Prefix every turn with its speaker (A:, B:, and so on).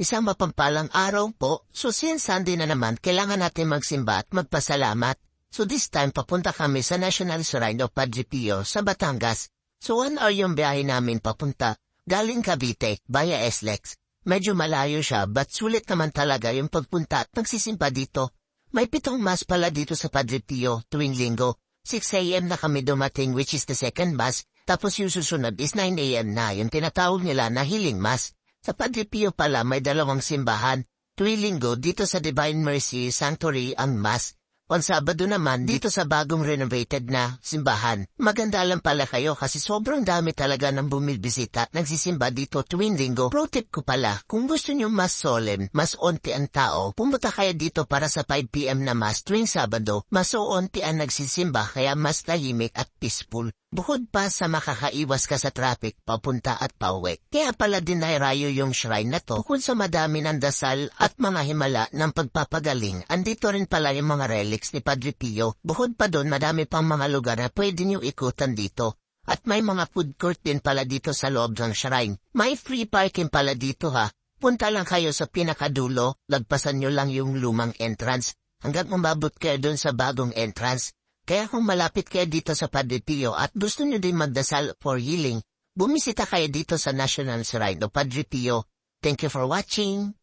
A: Isang mapagpalang araw po, so since Sunday na naman, kailangan natin magsimba at magpasalamat. So this time, papunta kami sa National Shrine of Padre Pio sa Batangas. So 1 hour yung biyahe namin papunta, galing Cavite, via SLEX. Medyo malayo siya, but sulit naman talaga yung pagpunta at magsisimba dito. May 7 mass pala dito sa Padre Pio tuwing linggo. 6 a.m. na kami dumating, which is the second mass, tapos yung susunod is 9 a.m. na yung tinatawag nila na healing mass. Sa Padre Pio pala may 2 simbahan, tuwing linggo dito sa Divine Mercy Sanctuary ang mass. On Sabado naman dito sa bagong renovated na simbahan. Maganda lang pala kayo kasi sobrang dami talaga ng bumibisita at nagsisimba dito tuwing linggo. Pro tip ko pala, kung gusto nyo mas solemn, mas onti ang tao, pumunta kayo dito para sa 5 p.m. na mass tuwing Sabado. Mas onti ang nagsisimba kaya mas tahimik at peaceful. Bukod pa sa makakaiwas ka sa traffic, papunta at pauwi. Kaya pala dinayrayo yung shrine na to. Bukod sa madami ng dasal at mga himala ng pagpapagaling, andito rin pala yung mga relics ni Padre Pio. Bukod pa doon, madami pang mga lugar na pwede nyo ikutan dito. At may mga food court din pala dito sa loob ng shrine. May free parking pala dito ha. Punta lang kayo sa pinakadulo, lagpasan nyo lang yung lumang entrance. Hanggang umabot kayo doon sa bagong entrance. Kaya kung malapit kayo dito sa Padre Pio at gusto nyo din magdasal for healing, bumisita kayo dito sa National Shrine of Padre Pio. Thank you for watching!